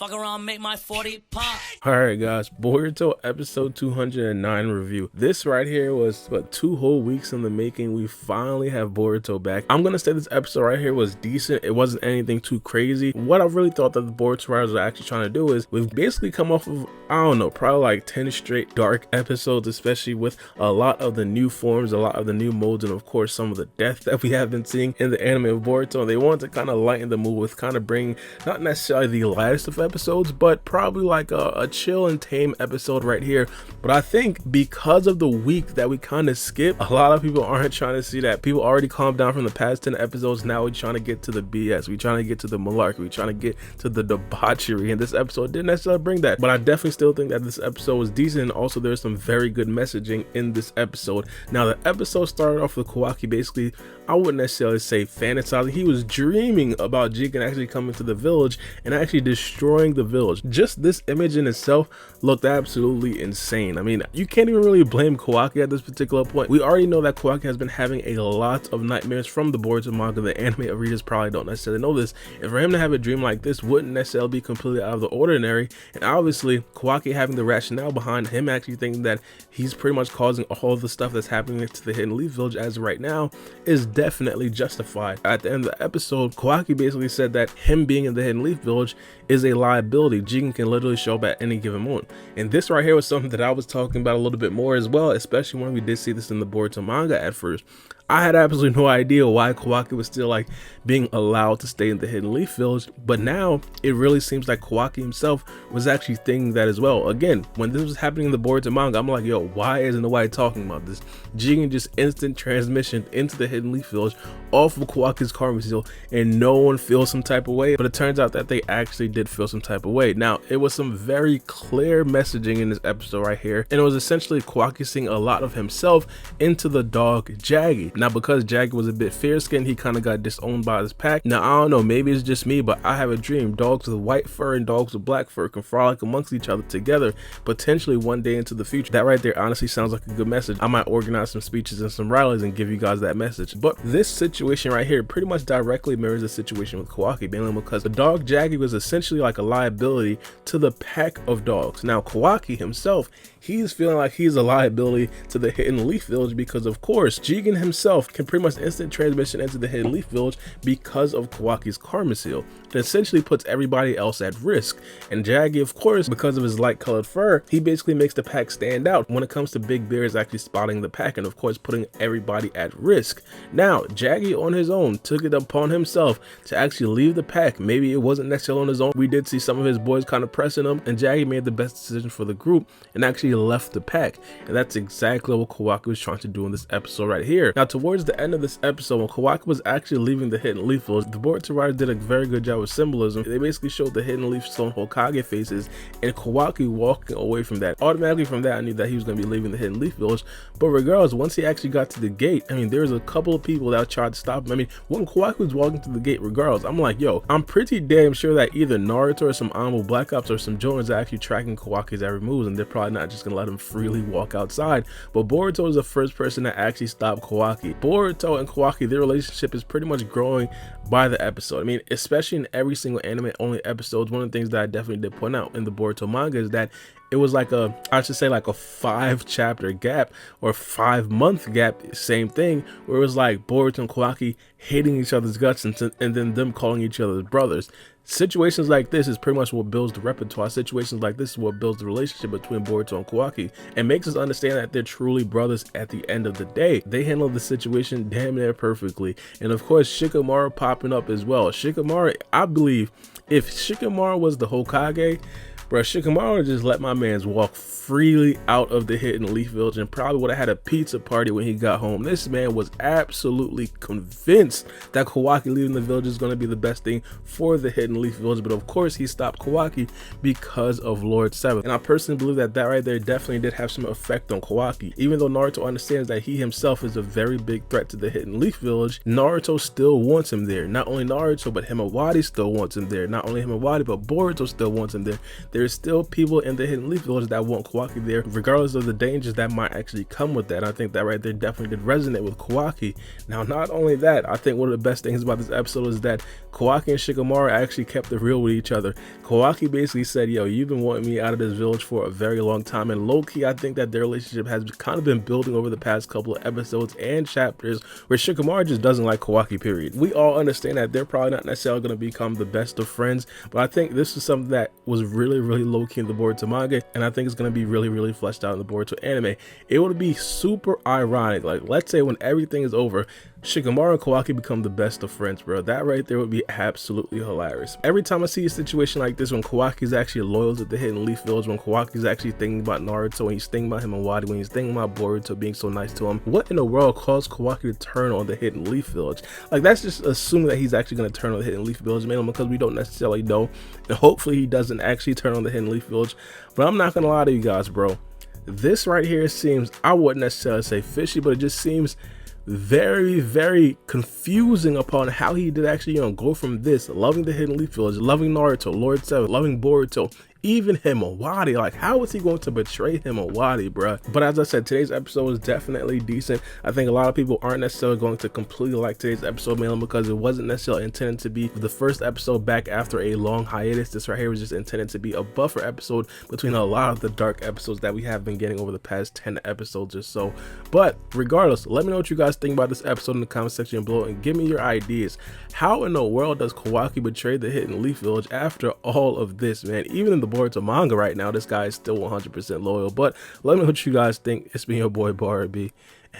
Fuck around, make my 40 pop. Alright guys, Boruto episode 209 review. This right here was 2 whole weeks in the making. We finally have Boruto back. I'm gonna say this episode right here was decent. It wasn't anything too crazy. What I really thought that the Boruto writers were actually trying to do is we've basically come off of, I don't know, probably like 10 straight dark episodes, especially with a lot of the new forms, a lot of the new modes, and of course some of the death that we have been seeing in the anime of Boruto. They wanted to kind of lighten the mood with kind of bring not necessarily the lightest of episodes, but probably like a chill and tame episode right here. But I think because of the week that we kind of skipped, a lot of people aren't trying to see that. People already calmed down from the past 10 episodes. Now we're trying to get to the BS. We're trying to get to the malarkey. We're trying to get to the debauchery, and this episode didn't necessarily bring that. But I definitely still think that this episode was decent, and also there's some very good messaging in this episode. Now the episode started off with Kawaki basically, I wouldn't necessarily say fantasizing. He was dreaming about Jigen actually coming to the village and actually destroying the village. Just this image in itself looked absolutely insane. I mean, you can't even really blame Kawaki at this particular point. We already know that Kawaki has been having a lot of nightmares from the Boruto manga. The anime readers probably don't necessarily know this, and for him to have a dream like this wouldn't necessarily be completely out of the ordinary. And obviously Kawaki having the rationale behind him actually thinking that he's pretty much causing all the stuff that's happening to the Hidden Leaf Village as of right now is definitely justified. At the end of the episode, Kawaki basically said that him being in the Hidden Leaf Village is a liability. Jigen can literally show up at any given moment. And this right here was something that I was talking about a little bit more as well, especially when we did see this in the Boruto manga at first. I had absolutely no idea why Kawaki was still like being allowed to stay in the Hidden Leaf Village, but now it really seems like Kawaki himself was actually thinking that as well. Again, when this was happening in the Boruto manga, I'm like, yo, why isn't nobody talking about this? Jigen just instant transmission into the Hidden Leaf Village off of Kawaki's karma seal, and no one feels some type of way. But it turns out that they actually did feel some type of way. Now, it was some very clear messaging in this episode right here, and it was essentially Kawaki seeing a lot of himself into the dog Jaggy. Now, because Jaggy was a bit fair-skinned, he kind of got disowned by this pack. Now, I don't know, maybe it's just me, but I have a dream. Dogs with white fur and dogs with black fur can frolic amongst each other together, potentially one day into the future. That right there honestly sounds like a good message. I might organize some speeches and some rallies and give you guys that message. But this situation right here pretty much directly mirrors the situation with Kawaki, mainly because the dog Jaggy was essentially like a liability to the pack of dogs. Now, Kawaki himself, he's feeling like he's a liability to the Hidden Leaf Village because, of course, Jigen himself can pretty much instant transmission into the Hidden Leaf Village because of Kawaki's karma seal. It essentially puts everybody else at risk. And Jaggy, of course, because of his light colored fur, he basically makes the pack stand out when it comes to Big Bears actually spotting the pack and, of course, putting everybody at risk. Now, Jaggy on his own took it upon himself to actually leave the pack. Maybe it wasn't necessarily on his own. We did see some of his boys kind of pressing him, and Jaggy made the best decision for the group and actually left the pack. And that's exactly what Kawaki was trying to do in this episode right here. Now, towards the end of this episode, when Kawaki was actually leaving the Hidden Leaf Village, the Boruto writer did a very good job with symbolism. They basically showed the Hidden Leaf Stone Hokage faces and Kawaki walking away from that. Automatically from that, I knew that he was going to be leaving the Hidden Leaf Village. But regardless, once he actually got to the gate, I mean, there was a couple of people that tried to stop him. I mean, when Kawaki was walking to the gate, regardless, I'm like, yo, I'm pretty damn sure that either Naruto or some Honorable Black Ops or some Jonas are actually tracking Kawaki's every move, and they're probably not just going to let him freely walk outside. But Boruto is the first person that actually stopped Kawaki. Boruto and Kawaki, their relationship is pretty much growing by the episode. I mean, especially in every single anime only episodes, one of the things that I definitely did point out in the Boruto manga is that it was like a, I should say like a 5-chapter gap or 5-month gap, same thing, where it was like Boruto and Kawaki hating each other's guts and then them calling each other's brothers. Situations like this is pretty much what builds the repertoire. Situations like this is what builds the relationship between Boruto and Kawaki and makes us understand that they're truly brothers at the end of the day. They handle the situation damn near perfectly. And of course, Shikamaru popping up as well. Shikamaru, I believe if Shikamaru was the Hokage, bro, Shikamaru just let my mans walk freely out of the Hidden Leaf Village and probably would have had a pizza party when he got home. This man was absolutely convinced that Kawaki leaving the village is going to be the best thing for the Hidden Leaf Village, but of course he stopped Kawaki because of Lord 7. And I personally believe that that right there definitely did have some effect on Kawaki. Even though Naruto understands that he himself is a very big threat to the Hidden Leaf Village, Naruto still wants him there. Not only Naruto, but Himawari still wants him there. Not only Himawari, but Boruto still wants him there. there's still people in the Hidden Leaf Village that want Kawaki there, regardless of the dangers that might actually come with that. And I think that right there definitely did resonate with Kawaki. Now, not only that, I think one of the best things about this episode is that Kawaki and Shikamaru actually kept it real with each other. Kawaki basically said, yo, you've been wanting me out of this village for a very long time, and low-key, I think that their relationship has kind of been building over the past couple of episodes and chapters, where Shikamaru just doesn't like Kawaki, period. We all understand that they're probably not necessarily going to become the best of friends, but I think this is something that was really low-key in the Boruto manga, and I think it's going to be really fleshed out in the Boruto anime. It would be super ironic, like, let's say when everything is over, Shikamaru and Kawaki become the best of friends, bro. That right there would be absolutely hilarious. Every time I see a situation like this, when Kawaki's actually loyal to the Hidden Leaf Village, when Kawaki's actually thinking about Naruto, when he's thinking about Himawari, when he's thinking about Boruto being so nice to him, what in the world caused Kawaki to turn on the Hidden Leaf Village? Like, that's just assuming that he's actually going to turn on the Hidden Leaf Village, mainly because we don't necessarily know, and hopefully he doesn't actually turn on the Hidden Leaf Village. But I'm not going to lie to you guys, bro. This right here seems, I wouldn't necessarily say fishy, but it just seems very confusing upon how he did actually, go from this, loving the Hidden Leaf Village, loving Naruto, Lord 7, loving Boruto, even Himawari. Like, how is he going to betray Himawari, bruh? But as I said, today's episode was definitely decent. I think a lot of people aren't necessarily going to completely like today's episode, mainly because it wasn't necessarily intended to be the first episode back after a long hiatus. This right here was just intended to be a buffer episode between a lot of the dark episodes that we have been getting over the past 10 episodes or so. But regardless, let me know what you guys think about this episode in the comment section below, and give me your ideas. How in the world does Kawaki betray the Hidden Leaf Village after all of this, man? Even in the Boruto manga right now, this guy is still 100% loyal. But let me know what you guys think. It's been your boy Baara B,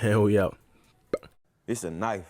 and we out. It's a knife.